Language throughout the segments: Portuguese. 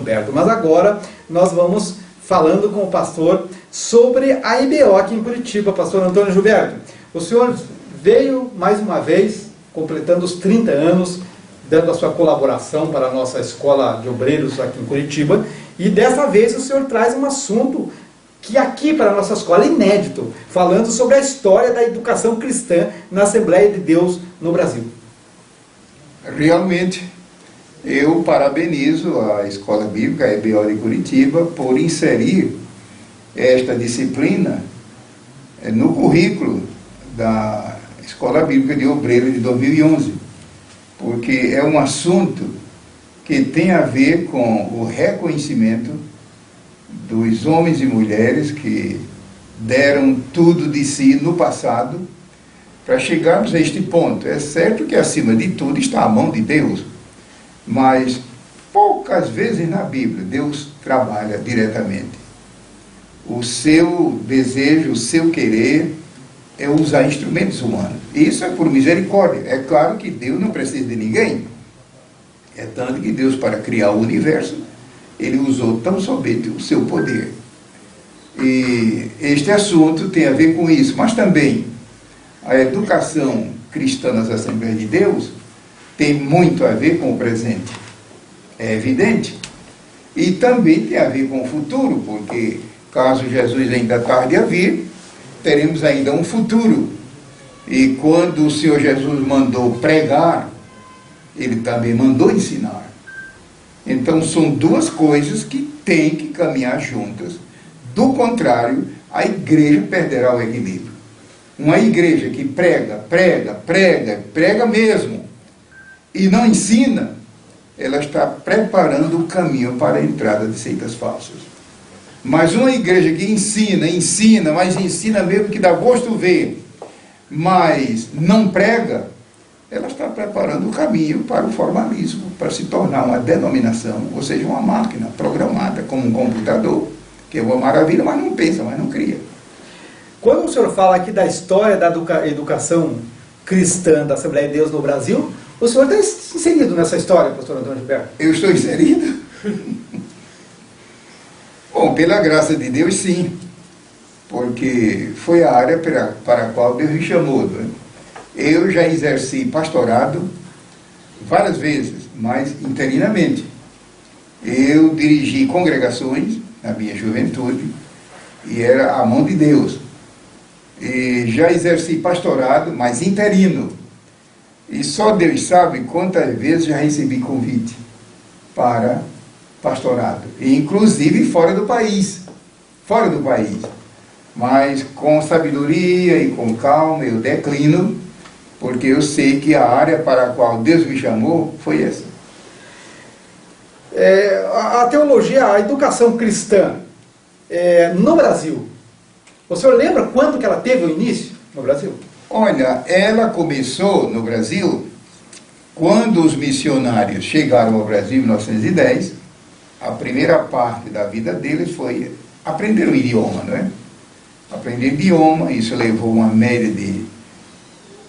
Roberto. Mas agora nós vamos falando com o pastor sobre a IBO aqui em Curitiba, pastor Antônio Gilberto. O senhor veio mais uma vez, completando os 30 anos, dando a sua colaboração para a nossa escola de obreiros aqui em Curitiba, e dessa vez o senhor traz um assunto que aqui para a nossa escola é inédito, falando sobre a história da educação cristã na Assembleia de Deus no Brasil. Realmente, eu parabenizo a Escola Bíblica, a EBO de Curitiba, por inserir esta disciplina no currículo da Escola Bíblica de Obreiros de 2011, porque é um assunto que tem a ver com o reconhecimento dos homens e mulheres que deram tudo de si no passado para chegarmos a este ponto. É certo que acima de tudo está a mão de Deus, mas poucas vezes na Bíblia Deus trabalha diretamente. O seu desejo, o seu querer é usar instrumentos humanos. Isso é por misericórdia. É claro que Deus não precisa de ninguém. É tanto que Deus, para criar o universo, Ele usou tão somente o seu poder. E este assunto tem a ver com isso, mas também a educação cristã nas Assembleias de Deus tem muito a ver com o presente. É evidente. E também tem a ver com o futuro, porque caso Jesus ainda tarde a vir, teremos ainda um futuro. E quando o Senhor Jesus mandou pregar, Ele também mandou ensinar. Então são duas coisas que têm que caminhar juntas. Do contrário, a igreja perderá o equilíbrio. Uma igreja que prega mesmo, e não ensina, ela está preparando o caminho para a entrada de seitas falsas. Mas uma igreja que ensina, mas ensina mesmo que dá gosto ver, mas não prega, ela está preparando o caminho para o formalismo, para se tornar uma denominação, ou seja, uma máquina programada, como um computador, que é uma maravilha, mas não pensa, mas não cria. Quando o senhor fala aqui da história da educação cristã da Assembleia de Deus no Brasil, o senhor está inserido nessa história, pastor Antônio Gilberto? Eu estou inserido? Bom, pela graça de Deus, sim, porque foi a área para a qual Deus me chamou. Né? Eu já exerci pastorado várias vezes, mas interinamente. Eu dirigi congregações na minha juventude e era a mão de Deus. E já exerci pastorado, mas interino. E só Deus sabe quantas vezes já recebi convite para pastorado, inclusive fora do país, mas com sabedoria e com calma eu declino, porque eu sei que a área para a qual Deus me chamou foi essa. A teologia, a educação cristã no Brasil, o senhor lembra quando que ela teve o início no Brasil? Olha, ela começou no Brasil quando os missionários chegaram ao Brasil em 1910. A primeira parte da vida deles foi aprender o idioma, não é? Aprender idioma, isso levou uma média de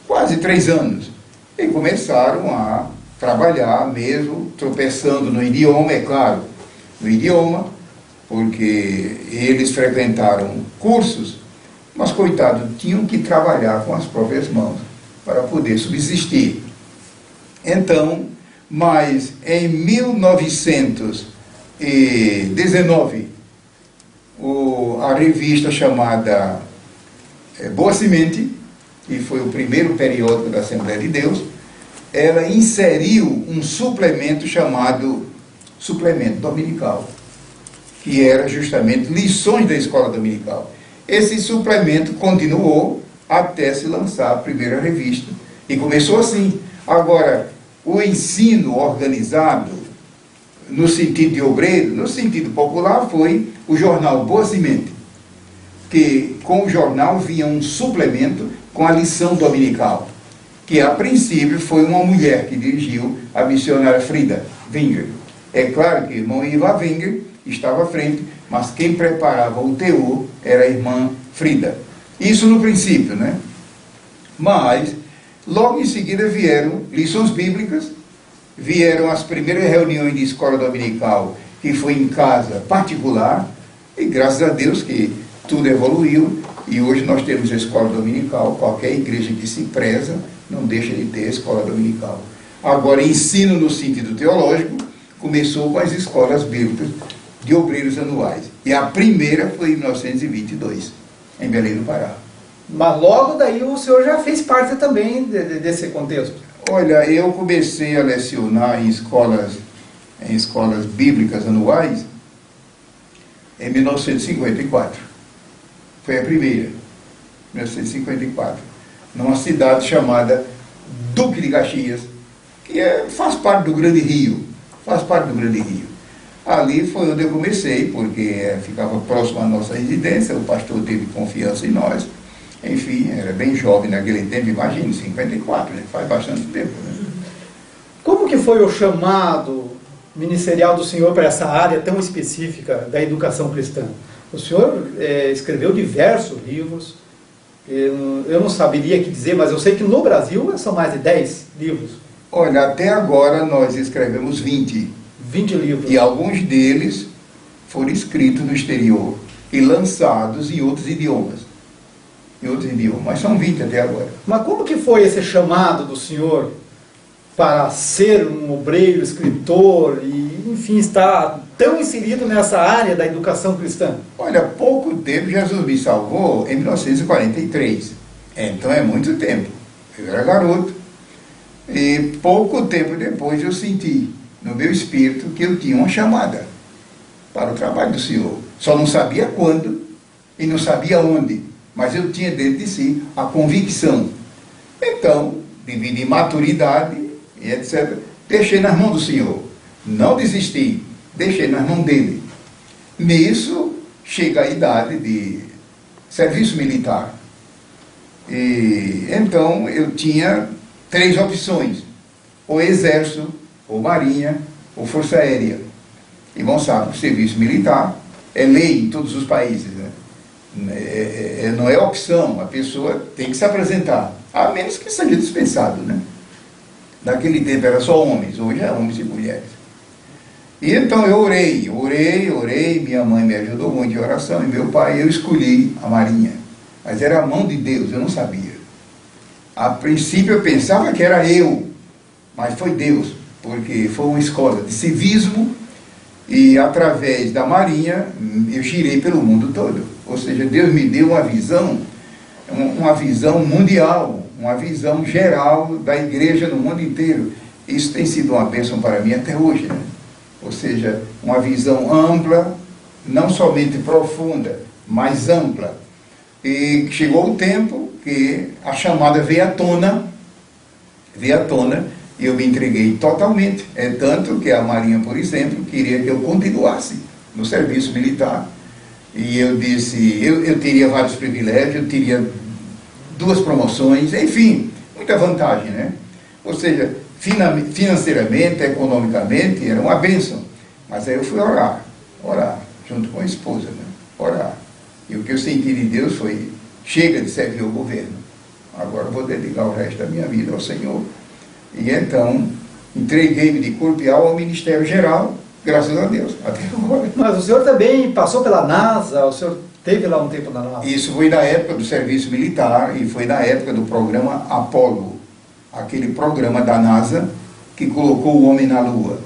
quase 3 anos. E começaram a trabalhar mesmo, tropeçando no idioma, é claro, no idioma, porque eles frequentaram cursos, mas, coitado, tinham que trabalhar com as próprias mãos para poder subsistir. Então, mas em 1919, a revista chamada Boa Semente, que foi o primeiro periódico da Assembleia de Deus, ela inseriu um suplemento chamado Suplemento Dominical, que era justamente lições da escola dominical. Esse suplemento continuou até se lançar a primeira revista, e começou assim. Agora, o ensino organizado, no sentido de obreiro, no sentido popular, foi o jornal Boa Semente, que com o jornal vinha um suplemento com a lição dominical, que a princípio foi uma mulher que dirigiu, a missionária Frida Wenger. É claro que o irmão Iva Wenger estava à frente, mas quem preparava o teor era a irmã Frida. Isso no princípio, né? Mas, logo em seguida vieram lições bíblicas, vieram as primeiras reuniões de escola dominical que foi em casa particular, e graças a Deus que tudo evoluiu, e hoje nós temos a escola dominical. Qualquer igreja que se preza não deixa de ter a escola dominical. Agora, ensino no sentido teológico começou com as escolas bíblicas de obreiros anuais, e a primeira foi em 1922, em Belém do Pará. Mas logo daí o senhor já fez parte também desse contexto. Olha, eu comecei a lecionar em escolas bíblicas anuais em 1954. Foi a primeira, 1954, numa cidade chamada Duque de Caxias, que faz parte do Grande Rio. Ali foi onde eu comecei, porque ficava próximo à nossa residência, o pastor teve confiança em nós. Enfim, era bem jovem naquele tempo, imagine, 54, né? Faz bastante tempo. Né? Como que foi o chamado ministerial do senhor para essa área tão específica da educação cristã? O senhor escreveu diversos livros, eu não saberia que dizer, mas eu sei que no Brasil são mais de 10 livros. Olha, até agora nós escrevemos 20. 20 livros. E alguns deles foram escritos no exterior e lançados em outros idiomas. Mas são 20 até agora. Mas como que foi esse chamado do senhor para ser um obreiro, escritor e, enfim, estar tão inserido nessa área da educação cristã? Olha, pouco tempo Jesus me salvou em 1943. Então é muito tempo. Eu era garoto. E pouco tempo depois eu senti no meu espírito que eu tinha uma chamada para o trabalho do Senhor. Só não sabia quando e não sabia onde, mas eu tinha dentro de si a convicção. Então, devido à maturidade e etc., deixei nas mãos do Senhor. Não desisti, deixei nas mãos dele. Nisso, chega a idade de serviço militar. E então eu tinha 3 opções: ou exército, ou marinha, ou força aérea. Irmão sabe, o serviço militar é lei em todos os países, né? Não é opção, a pessoa tem que se apresentar, a menos que seja dispensado, né? Naquele tempo era só homens, hoje é homens e mulheres. E então eu orei, minha mãe me ajudou muito em oração, e meu pai, eu escolhi a marinha, mas era a mão de Deus, eu não sabia. A princípio eu pensava que era eu, mas foi Deus, porque foi uma escola de civismo, e através da marinha eu girei pelo mundo todo. Ou seja, Deus me deu uma visão mundial, uma visão geral da igreja no mundo inteiro. Isso tem sido uma bênção para mim até hoje, né? Ou seja, uma visão ampla, não somente profunda, mas ampla. E chegou o tempo que a chamada veio à tona, e eu me entreguei totalmente. É tanto que a Marinha, por exemplo, queria que eu continuasse no serviço militar. E eu disse, eu teria vários privilégios, eu teria 2 promoções, enfim, muita vantagem, né? Ou seja, financeiramente, economicamente, era uma bênção. Mas aí eu fui orar, junto com a esposa, né? Orar. E o que eu senti de Deus foi: chega de servir o governo, agora eu vou dedicar o resto da minha vida ao Senhor. E então, entreguei-me de corpo e alma ao Ministério Geral, graças a Deus, até agora. Mas o senhor também passou pela NASA, o senhor teve lá um tempo na NASA? Isso foi na época do serviço militar e foi na época do programa Apollo, aquele programa da NASA que colocou o homem na Lua.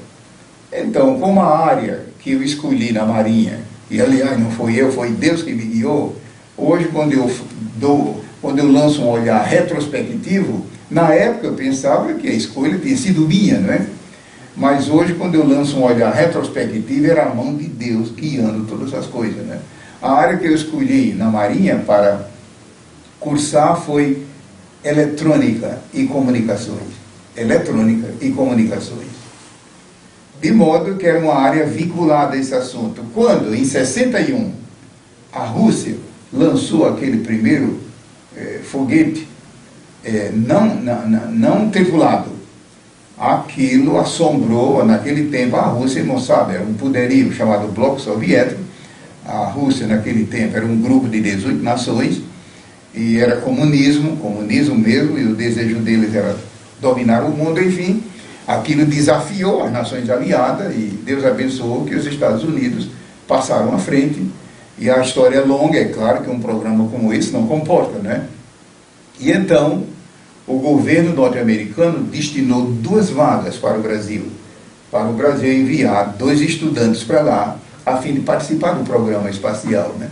Então, como a área que eu escolhi na Marinha, e aliás não fui eu, foi Deus que me guiou, hoje quando eu lanço um olhar retrospectivo, na época eu pensava que a escolha tinha sido minha, não é? Mas hoje, quando eu lanço um olhar retrospectivo, era a mão de Deus guiando todas as coisas, né? A área que eu escolhi na Marinha para cursar foi eletrônica e comunicações. De modo que era uma área vinculada a esse assunto. Quando, em 61, a Rússia lançou aquele primeiro foguete não tripulado, aquilo assombrou, naquele tempo, a Rússia, não sabe, era um poderio chamado Bloco Soviético. A Rússia, naquele tempo, era um grupo de 18 nações, e era comunismo mesmo, e o desejo deles era dominar o mundo, enfim. aquilo desafiou as nações aliadas e Deus abençoou que os Estados Unidos passaram à frente. E a história é longa, é claro que um programa como esse não comporta, né? E então, o governo norte-americano destinou 2 vagas para o Brasil enviar 2 estudantes para lá, a fim de participar do programa espacial, né?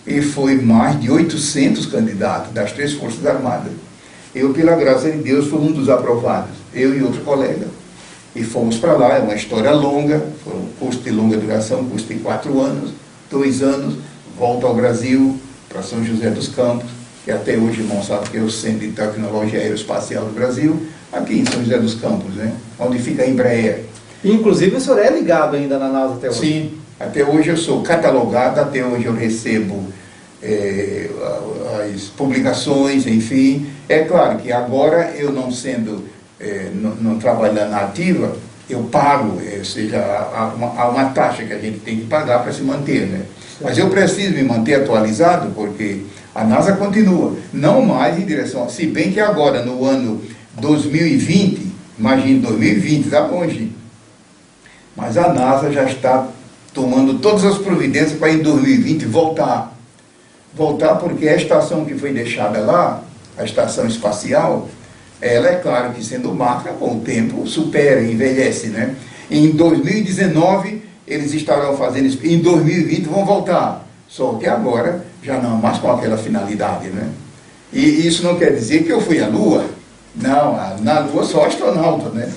E foi mais de 800 candidatos das 3 Forças Armadas. Eu, pela graça de Deus, fui um dos aprovados, eu e outro colega. E fomos para lá, é uma história longa, foi um curso de longa duração, curso de 4 anos, 2 anos, volto ao Brasil, para São José dos Campos, que até hoje, irmão, sabe que é o Centro de Tecnologia Aeroespacial do Brasil, aqui em São José dos Campos, né? Onde fica a Embraer. Inclusive o senhor é ligado ainda na NASA até hoje? Sim, até hoje eu sou catalogado, até hoje eu recebo as publicações, enfim. É claro que agora eu não sendo, não trabalhando na ativa, eu pago, ou seja, há uma taxa que a gente tem que pagar para se manter, né? Mas eu preciso me manter atualizado, porque a NASA continua, não mais em direção, se bem que agora, no ano 2020, imagine 2020, está longe, mas a NASA já está tomando todas as providências para em 2020 voltar porque a estação que foi deixada lá, a estação espacial, ela é claro que sendo marca, com o tempo supera, envelhece, né? Em 2019 eles estarão fazendo isso, em 2020 vão voltar, só que agora já não mais com aquela finalidade, né? E isso não quer dizer que eu fui à Lua, não, na Lua só astronauta, né?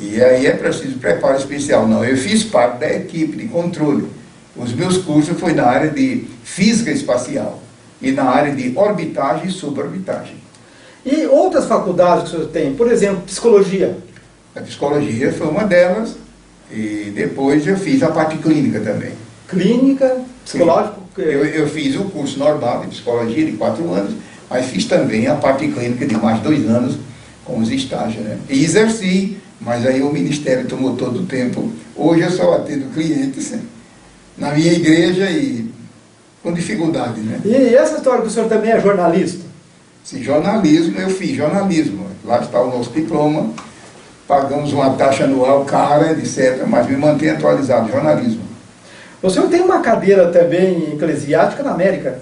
E aí é preciso preparo especial, não, eu fiz parte da equipe de controle, os meus cursos foi na área de física espacial e na área de orbitagem e suborbitagem. E outras faculdades que o senhor tem, por exemplo, psicologia? A psicologia foi uma delas, e depois eu fiz a parte clínica também. Clínica, psicológico? Eu fiz o curso normal de psicologia de 4 anos, mas fiz também a parte clínica de mais 2 anos com os estágios, né? E exerci, mas aí o ministério tomou todo o tempo. Hoje eu só atendo clientes na minha igreja e com dificuldade, né? E essa história que o senhor também é jornalista? Sim, jornalismo, eu fiz jornalismo. Lá está o nosso diploma, pagamos uma taxa anual cara, etc., mas me mantém atualizado, jornalismo. O senhor tem uma cadeira também eclesiástica na América?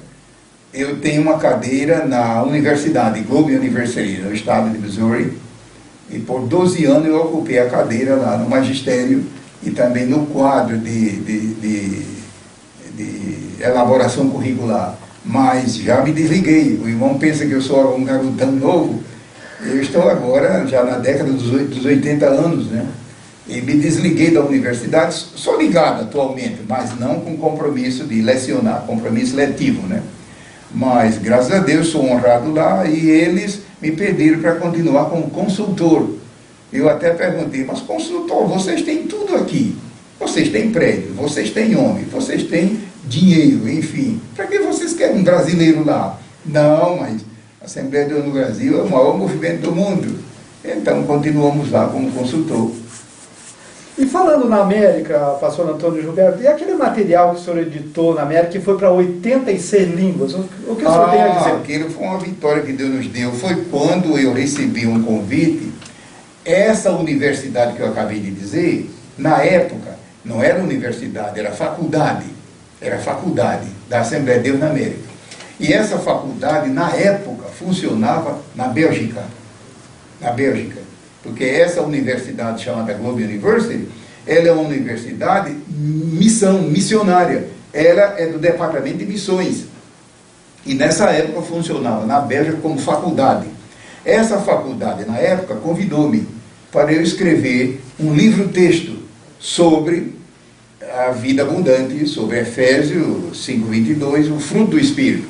Eu tenho uma cadeira na Universidade Globe University, no estado de Missouri, e por 12 anos eu ocupei a cadeira lá no magistério e também no quadro de elaboração curricular. Mas já me desliguei, o irmão pensa que eu sou um garotão novo, eu estou agora já na década dos 80 anos, né? E me desliguei da universidade, sou ligado atualmente, mas não com compromisso de lecionar, compromisso letivo, né? Mas, graças a Deus, sou honrado lá e eles me pediram para continuar como consultor. Eu até perguntei, mas consultor, vocês têm tudo aqui. Vocês têm prédio, vocês têm homem, vocês têm dinheiro, enfim. Para que vocês querem um brasileiro lá? Não, mas a Assembleia de Deus no Brasil é o maior movimento do mundo. Então, continuamos lá como consultor. E falando na América, pastor Antônio Gilberto, e aquele material que o senhor editou na América que foi para 86 línguas, o que o senhor tem a dizer? Aquilo foi uma vitória que Deus nos deu. Foi quando eu recebi um convite. Essa universidade que eu acabei de dizer, na época, não era universidade, era faculdade da Assembleia de Deus na América. E essa faculdade, na época, funcionava na Bélgica, porque essa universidade chamada Globe University, ela é uma universidade missionária, ela é do departamento de missões, e nessa época funcionava na Bélgica como faculdade. Essa faculdade, na época, convidou-me para eu escrever um livro-texto sobre a vida abundante, sobre Efésios 5:22, o fruto do Espírito.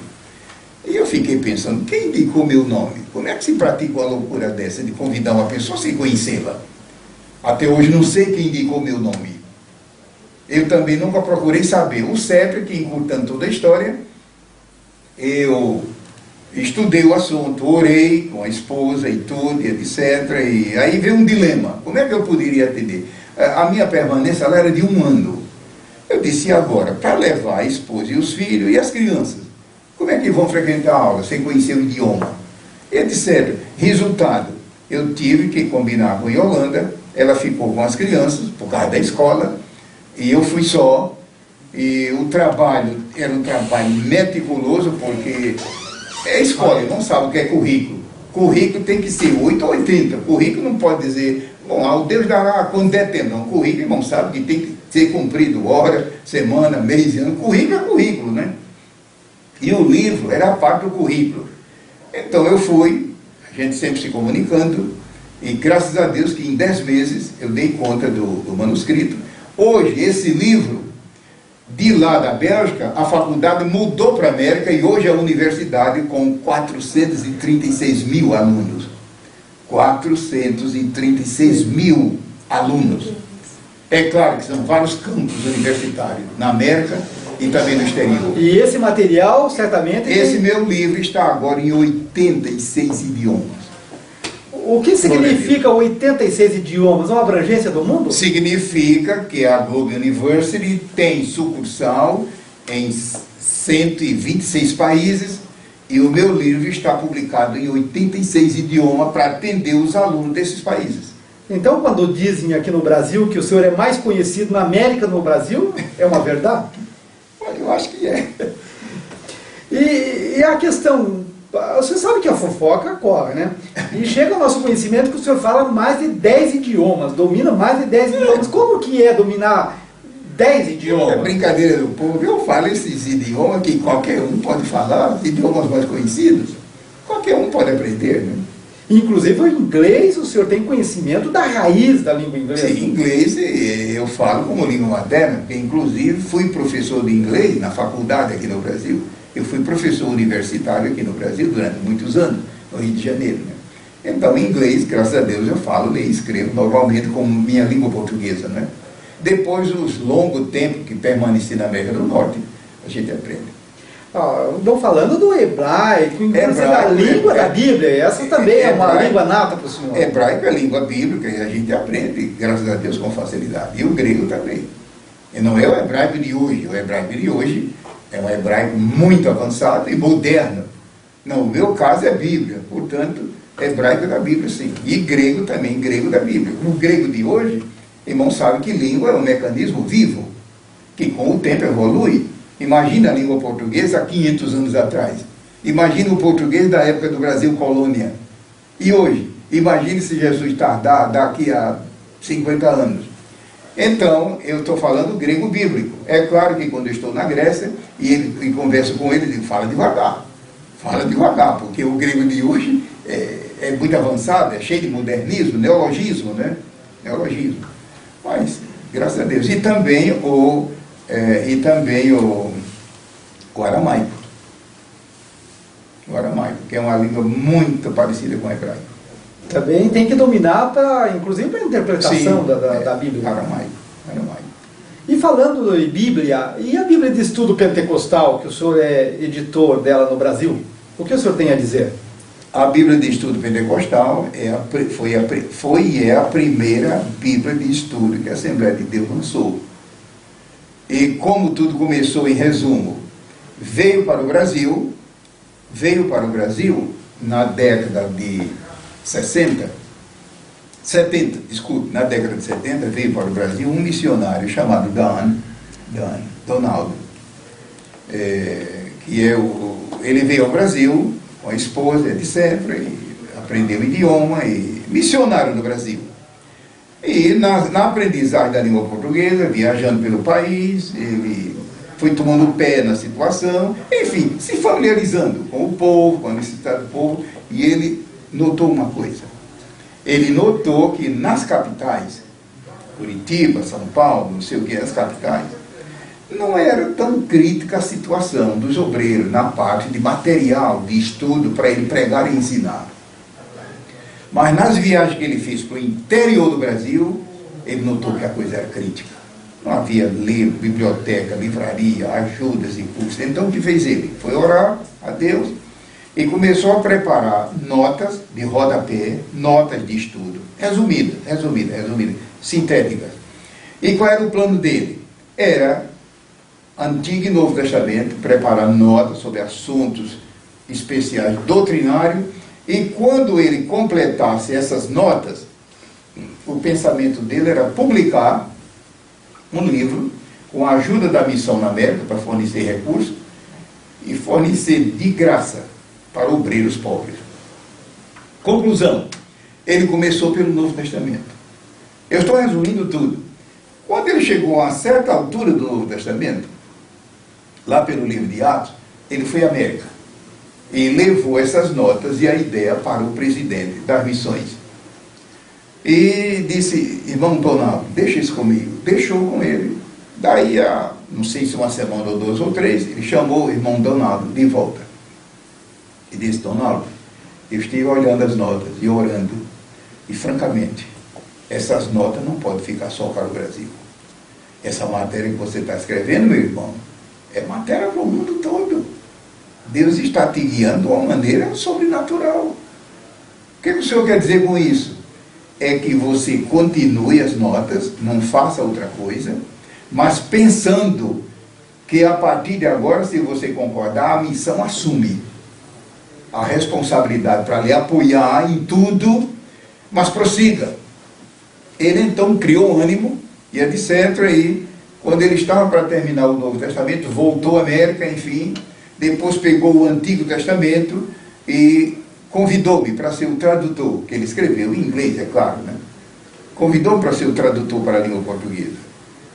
E eu fiquei pensando, quem indicou meu nome? Como é que se pratica uma loucura dessa de convidar uma pessoa sem conhecê-la? Até hoje não sei quem indicou meu nome. Eu também nunca procurei saber. O certo é que, encurtando toda a história, eu estudei o assunto, orei com a esposa e tudo, e etc. E aí veio um dilema. Como é que eu poderia atender? A minha permanência ela era de 1 ano. Eu disse, agora, para levar a esposa e os filhos e as crianças, como é que vão frequentar a aula sem conhecer o idioma? E etc. Resultado, eu tive que combinar com a Yolanda ela ficou com as crianças, por causa da escola, e eu fui só, e o trabalho era um trabalho meticuloso, porque é escola, não sabe o que é currículo. Currículo tem que ser 8 ou 80, currículo não pode dizer, bom, ao Deus dará quando der tempo, não. Currículo, irmão, sabe que tem que ser cumprido hora, semana, mês e ano. Currículo é currículo, né? E o livro era a parte do currículo. Então eu fui, a gente sempre se comunicando, e graças a Deus que em 10 meses eu dei conta do manuscrito. Hoje, esse livro, de lá da Bélgica, a faculdade mudou para a América e hoje é a universidade com 436 mil alunos. 436 mil alunos. É claro que são vários campos universitários na América e também no exterior. E esse material, certamente... Esse meu livro está agora em 86 idiomas. O que significa 86 idiomas? Uma abrangência do mundo? Significa que a Globe University tem sucursal em 126 países e o meu livro está publicado em 86 idiomas para atender os alunos desses países. Então, quando dizem aqui no Brasil que o senhor é mais conhecido na América no Brasil, é uma verdade? Eu acho que é. E a questão... Você sabe que a fofoca corre, né? E chega ao nosso conhecimento que o senhor fala mais de 10 idiomas, domina mais de 10 idiomas. Como que é dominar 10 idiomas? É brincadeira do povo. Eu falo esses idiomas que qualquer um pode falar, idiomas mais conhecidos. Qualquer um pode aprender, né? Inclusive o inglês, o senhor tem conhecimento da raiz da língua inglesa. Sim, inglês eu falo como língua materna, porque inclusive fui professor de inglês na faculdade aqui no Brasil. Eu fui professor universitário aqui no Brasil durante muitos anos, no Rio de Janeiro, né? Então, em inglês, graças a Deus, eu falo, leio e escrevo normalmente como minha língua portuguesa, né? Depois dos longos tempos que permaneci na América do Norte, a gente aprende. Estou falando do hebraico, inclusive a língua da Bíblia, essa também é uma língua nata para o senhor. Hebraico é língua bíblica e a gente aprende, graças a Deus, com facilidade. E o grego também. E não é o hebraico de hoje, o hebraico de hoje é um hebraico muito avançado e moderno. Não, o meu caso é Bíblia, portanto, hebraico da Bíblia, sim. E grego também, grego da Bíblia. O grego de hoje, irmão, sabe que língua é um mecanismo vivo, que com o tempo evolui. Imagina a língua portuguesa há 500 anos atrás. Imagina o português da época do Brasil colônia. E hoje, imagine se Jesus tardar daqui a 50 anos. Então, eu estou falando grego bíblico. É claro que quando eu estou na Grécia e converso com ele, eu digo, fala devagar, porque o grego de hoje é muito avançado, é cheio de modernismo, neologismo, né? Neologismo. Mas, graças a Deus. E também o aramaico. O aramaico, que é uma língua muito parecida com o hebraico. Também tem que dominar, inclusive para a interpretação da Bíblia. Aramaico. E falando de Bíblia, e a Bíblia de Estudo Pentecostal, que o senhor é editor dela no Brasil, o que o senhor tem a dizer? A Bíblia de Estudo Pentecostal foi e é a primeira Bíblia de estudo que a Assembleia de Deus lançou. E como tudo começou, em resumo, veio para o Brasil na década de 70, veio para o Brasil um missionário chamado Donaldo, ele veio ao Brasil com a esposa, etc., e aprendeu o idioma, e missionário no Brasil. E na aprendizagem da língua portuguesa, viajando pelo país, ele foi tomando pé na situação, enfim, se familiarizando com o povo, com a necessidade do povo, e ele notou uma coisa. Ele notou que nas capitais, Curitiba, São Paulo, não sei o que, as capitais, não era tão crítica a situação dos obreiros na parte de material, de estudo, para ele pregar e ensinar. Mas nas viagens que ele fez para o interior do Brasil, ele notou que a coisa era crítica. Não havia livro, biblioteca, livraria, ajudas e cursos. Então o que fez ele? Foi orar a Deus e começou a preparar notas de rodapé, notas de estudo, resumidas, sintéticas. E qual era o plano dele? Era Antigo e Novo Testamento, preparar notas sobre assuntos especiais doutrinários, e quando ele completasse essas notas, o pensamento dele era publicar um livro com a ajuda da missão na América para fornecer recursos e fornecer de graça para obreiros pobres. Conclusão, ele começou pelo Novo Testamento. Eu estou resumindo tudo. Quando ele chegou a certa altura do Novo Testamento, lá pelo livro de Atos, ele foi à América e levou essas notas e a ideia para o presidente das missões. E disse, irmão Donaldo, deixa isso comigo. Deixou com ele. Daí, não sei se uma semana ou duas ou três, ele chamou o irmão Donaldo de volta. E disse, Donaldo, eu estive olhando as notas e orando, e francamente, essas notas não podem ficar só para o Brasil. Essa matéria que você está escrevendo, meu irmão, é matéria para o mundo todo. Deus está te guiando de uma maneira sobrenatural. O que o senhor quer dizer com isso? É que você continue as notas, não faça outra coisa, mas pensando que a partir de agora, se você concordar, a missão assume a responsabilidade para lhe apoiar em tudo, mas prossiga. Ele então criou ânimo e etc. E quando ele estava para terminar o Novo Testamento, voltou à América, enfim, depois pegou o Antigo Testamento e convidou-me para ser o tradutor, que ele escreveu em inglês, é claro, né? Convidou-me para ser o tradutor para a língua portuguesa.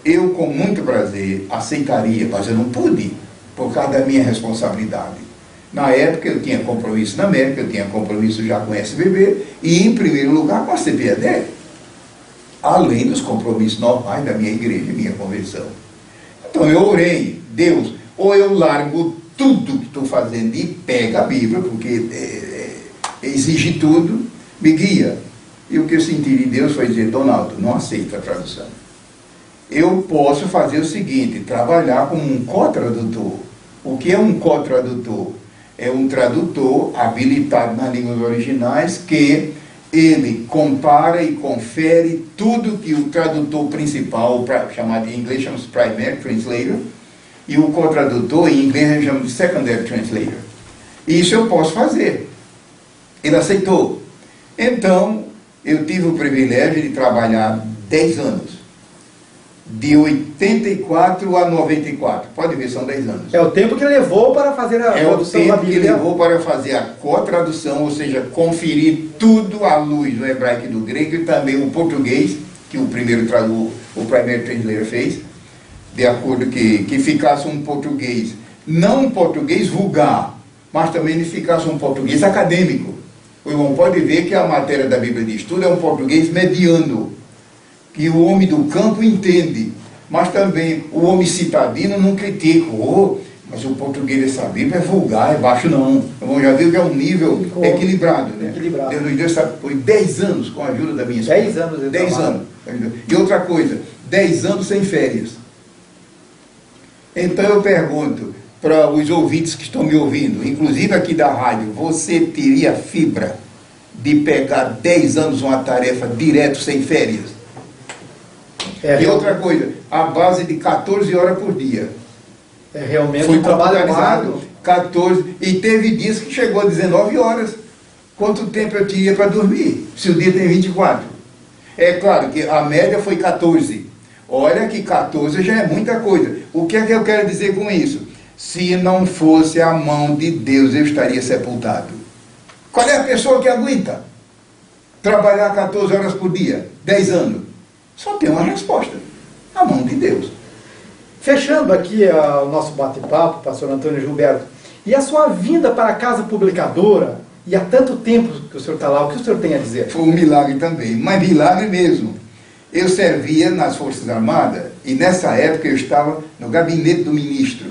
Eu, com muito prazer, aceitaria, mas eu não pude, por causa da minha responsabilidade. Na época, eu tinha compromisso na América, eu tinha compromisso já com a SBB, e, em primeiro lugar, com a CPAD, além dos compromissos normais da minha igreja e minha convenção. Então, eu orei, Deus, ou eu largo tudo que estou fazendo e pego a Bíblia, porque exige tudo, me guia. E o que eu senti de Deus foi dizer, Donaldo, não aceita a tradução. Eu posso fazer o seguinte, trabalhar como um co-tradutor. O que é um co-tradutor? É um tradutor habilitado nas línguas originais que ele compara e confere tudo que o tradutor principal, chamado em inglês chama-se primary translator, e o co-tradutor em inglês chama de secondary translator. Isso eu posso fazer. Ele aceitou. Então, eu tive o privilégio de trabalhar 10 anos. De 84 a 94. Pode ver, são 10 anos. É o tempo que levou para fazer a tradução da Bíblia. É o tempo que levou para fazer a co-tradução, ou seja, conferir tudo à luz do hebraico e do grego, e também o português, que o primeiro translator fez, de acordo que ficasse um português, não um português vulgar, mas também que ficasse um português acadêmico. O irmão pode ver que a matéria da Bíblia de estudo é um português mediano, que o homem do campo entende, mas também o homem citadino não critica. Mas o português dessa Bíblia é vulgar, é baixo não. Então, já viu que é um nível equilibrado, né? Equilibrado. Deus nos deu, sabe, foi 10 anos com a ajuda da minha esposa. 10 anos. 10 anos. E outra coisa, 10 anos sem férias. Então eu pergunto para os ouvintes que estão me ouvindo, inclusive aqui da rádio, você teria fibra de pegar 10 anos uma tarefa direto sem férias? E outra coisa, a base de 14 horas por dia. É realmente foi um trabalho árduo. 14, e teve dias que chegou a 19 horas. Quanto tempo eu tinha para dormir? Se o dia tem 24. É claro que a média foi 14. Olha que 14 já é muita coisa. O que é que eu quero dizer com isso? Se não fosse a mão de Deus, eu estaria sepultado. Qual é a pessoa que aguenta trabalhar 14 horas por dia, 10 anos? Só tem uma resposta: a mão de Deus. Fechando aqui o nosso bate-papo, pastor Antônio Gilberto, e a sua vinda para a casa publicadora, e há tanto tempo que o senhor está lá, o que o senhor tem a dizer? Foi um milagre também, mas milagre mesmo. Eu servia nas Forças Armadas, e nessa época eu estava no gabinete do ministro.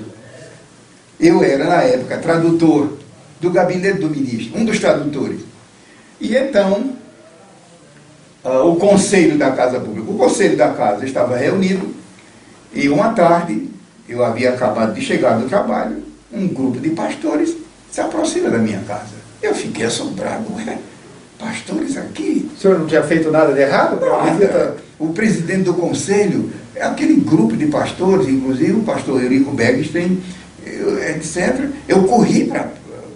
Eu era, na época, tradutor do gabinete do ministro, um dos tradutores. E então, o conselho da Casa Pública, o conselho da Casa estava reunido, e uma tarde, eu havia acabado de chegar do trabalho, um grupo de pastores se aproxima da minha casa. Eu fiquei assombrado, pastores aqui? O senhor não tinha feito nada de errado? Nada. O presidente do conselho, aquele grupo de pastores, inclusive o pastor Eurico Bergstein, etc. Eu corri para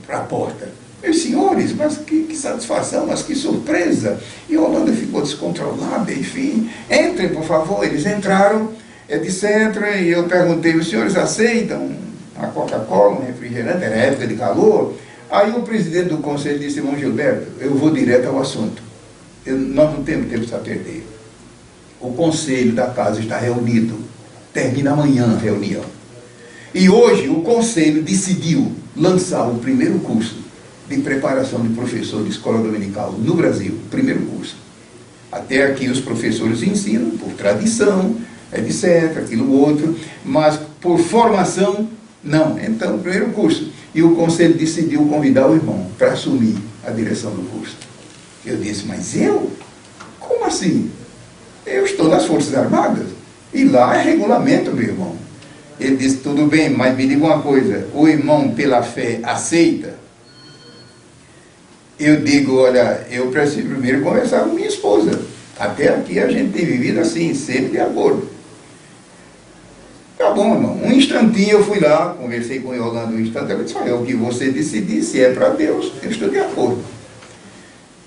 a porta. Meus senhores, mas que satisfação, mas que surpresa. E a Holanda ficou descontrolada, enfim. Entrem, por favor. Eles entraram, etc. E eu perguntei, os senhores aceitam a Coca-Cola, um refrigerante? Era época de calor. Aí o presidente do conselho disse, irmão Gilberto, eu vou direto ao assunto. Nós não temos tempo para perder. O conselho da casa está reunido. Termina amanhã a reunião. E hoje o conselho decidiu lançar o primeiro curso de preparação de professor de escola dominical no Brasil. Primeiro curso. Até aqui os professores ensinam por tradição, etc., aquilo outro, mas por formação, não. Então, o primeiro curso. E o conselho decidiu convidar o irmão para assumir a direção do curso. Eu disse, mas eu? Como assim? Eu estou nas Forças Armadas. E lá é regulamento, meu irmão. Ele disse, tudo bem, mas me diga uma coisa, o irmão pela fé aceita? Eu digo, olha, eu preciso primeiro conversar com minha esposa. Até aqui a gente tem vivido assim, sempre de acordo. Tá bom, irmão. Um instantinho eu fui lá, conversei com o Yolanda um instante, ela disse, olha, o que você decidir, se é para Deus, eu estou de acordo.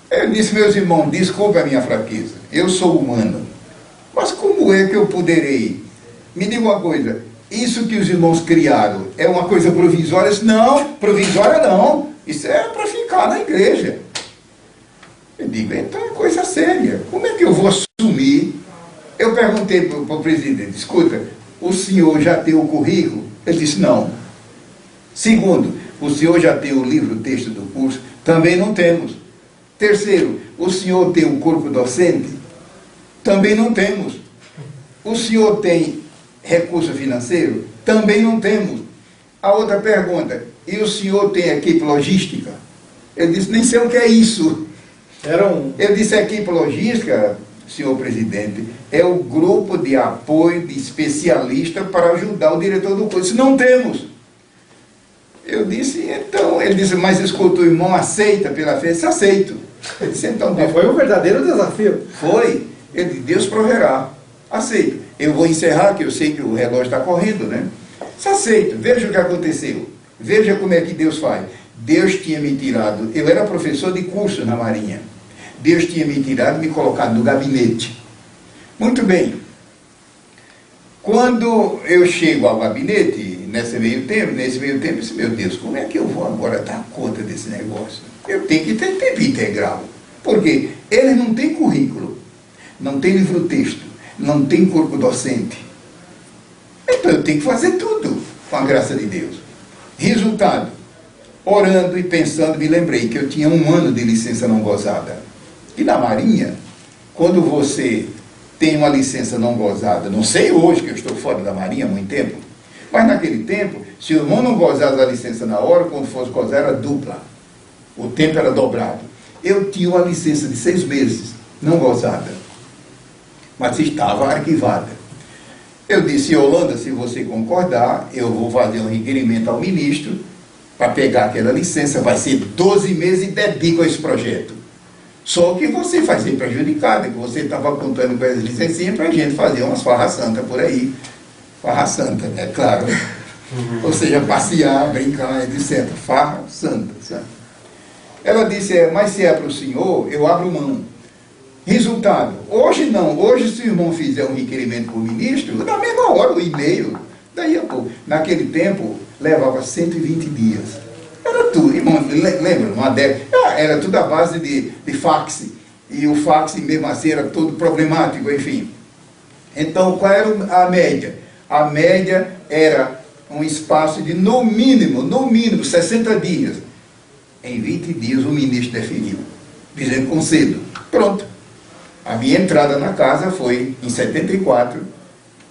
Eu disse, meus irmãos, desculpe a minha fraqueza, eu sou humano, mas como é que eu poderei? Me diga uma coisa, isso que os irmãos criaram é uma coisa provisória? Eu disse, não, provisória não, isso é para ficar na igreja. Eu digo, então é coisa séria, como é que eu vou assumir? Eu perguntei para o presidente, escuta, o senhor já tem o currículo? Ele disse, não. Segundo, o senhor já tem o livro, o texto do curso? Também não temos. Terceiro, o senhor tem o corpo docente? Também não temos. O senhor tem recurso financeiro? Também não temos. A outra pergunta, e o senhor tem equipe logística? Eu disse, nem sei o que é isso. Eu disse, equipe logística, senhor presidente, é o grupo de apoio de especialistas para ajudar o diretor do curso. Não temos. Eu disse, então, ele disse, mas escuta, o irmão aceita pela fé? Eu disse, aceito. Ele disse, então, foi um verdadeiro desafio. Foi. Ele disse, Deus proverá. Aceito. Eu vou encerrar, que eu sei que o relógio está correndo, né? Disse, aceito. Veja o que aconteceu. Veja como é que Deus faz. Deus tinha me tirado, eu era professor de curso na Marinha. Deus tinha me tirado e me colocado no gabinete. Muito bem. Quando eu chego ao gabinete, nesse meio tempo, eu disse, meu Deus, como é que eu vou agora dar conta desse negócio? Eu tenho que ter tempo integral. Porque eles não têm currículo, não tem livro-texto, não tem corpo docente. Então eu tenho que fazer tudo, com a graça de Deus. Resultado, orando e pensando, me lembrei que eu tinha 1 ano de licença não gozada. E na Marinha, quando você tem uma licença não gozada, não sei hoje, que eu estou fora da Marinha há muito tempo, mas naquele tempo, se o irmão não gozasse da licença na hora, quando fosse gozar era dupla. O tempo era dobrado. Eu tinha uma licença de 6 meses, não gozada, mas estava arquivada. Eu disse, Yolanda, se você concordar, eu vou fazer um requerimento ao ministro para pegar aquela licença, vai ser 12 meses e dedico a esse projeto. Só que você vai ser prejudicado, que você estava contando com essa licencinha para a gente fazer umas farras santas por aí. Farra santa, né? Claro. Ou seja, passear, brincar, etc. Farra santa, sabe? Ela disse, mas se é para o senhor, eu abro mão. Resultado, hoje não, hoje se o irmão fizer um requerimento para o ministro, na mesma hora, o e-mail, daí a pouco. Naquele tempo, levava 120 dias. Era tudo, irmão, lembra, uma década, era tudo à base de fax, e o fax mesmo assim era todo problemático, enfim. Então, qual era a média? A média era um espaço de, no mínimo, 60 dias. Em 20 dias o ministro definiu, dizendo concedo. Pronto. A minha entrada na casa foi em 74,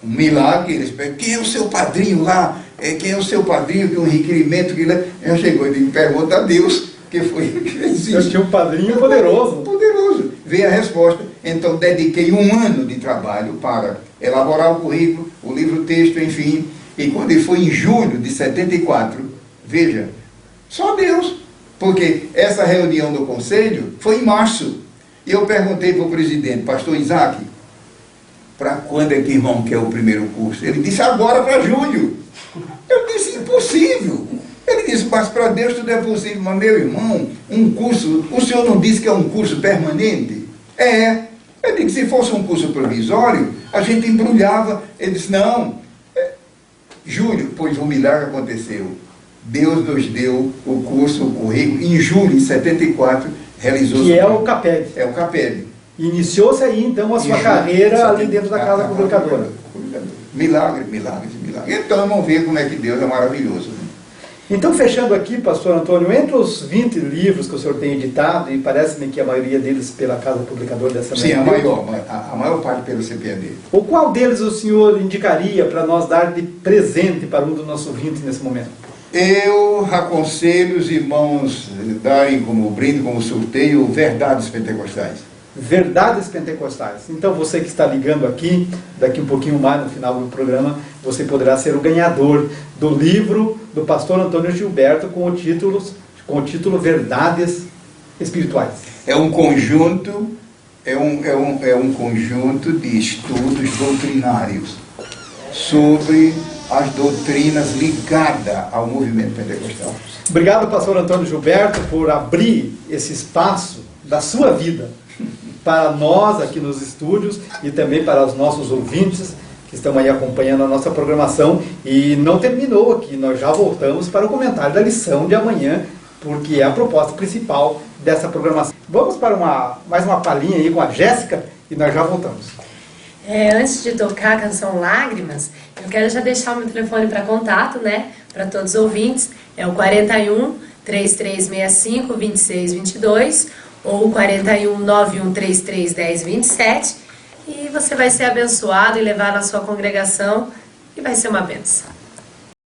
um milagre. Eles perguntam, quem é o seu padrinho lá? Quem é o seu padrinho? Que um requerimento que ele já chegou e me pergunta a Deus, que foi que existe. Eu tinha um padrinho poderoso. Poderoso. Veio a resposta. Então dediquei 1 ano de trabalho para elaborar o currículo, o livro-texto, enfim. E quando foi em julho de 74, veja, só Deus. Porque essa reunião do conselho foi em março. E eu perguntei para o presidente, pastor Isaac, para quando é que irmão quer o primeiro curso? Ele disse, agora para julho. Eu disse, impossível. Ele disse, faço para Deus, tudo é possível. Mas, meu irmão, um curso, o senhor não disse que é um curso permanente? É. Eu digo, se fosse um curso provisório, a gente embrulhava. Ele disse, não. Júlio, pois um milagre aconteceu. Deus nos deu o curso, o currículo, em julho de 74, realizou... Que é o CAPED. É o CAPED. Iniciou-se aí, então, a sua carreira ali dentro da Casa Publicadora. Milagre, milagre, milagre. Então, vamos ver como é que Deus é maravilhoso. Né? Então, fechando aqui, pastor Antônio, entre os 20 livros que o senhor tem editado, e parece-me que a maioria deles pela Casa Publicadora dessa Sim, a maior parte pelo CPAD. O qual deles o senhor indicaria para nós dar de presente para um dos nossos ouvintes nesse momento? Eu aconselho os irmãos darem como brinde, como sorteio, Verdades Pentecostais. Verdades Pentecostais. Então, você que está ligando aqui, daqui um pouquinho mais no final do programa, você poderá ser o ganhador do livro do pastor Antônio Gilberto com o título Verdades Espirituais. É um conjunto, é um conjunto de estudos doutrinários sobre as doutrinas ligadas ao movimento pentecostal. Obrigado, pastor Antônio Gilberto, por abrir esse espaço da sua vida para nós aqui nos estúdios e também para os nossos ouvintes que estão aí acompanhando a nossa programação. E não terminou aqui, nós já voltamos para o comentário da lição de amanhã, porque é a proposta principal dessa programação. Vamos para mais uma palhinha aí com a Jéssica e nós já voltamos. Antes de tocar a canção Lágrimas, eu quero já deixar o meu telefone para contato, né, para todos os ouvintes. É o 41 3365 2622 ou 41 9133 1027, e você vai ser abençoado e levar na sua congregação e vai ser uma bênção.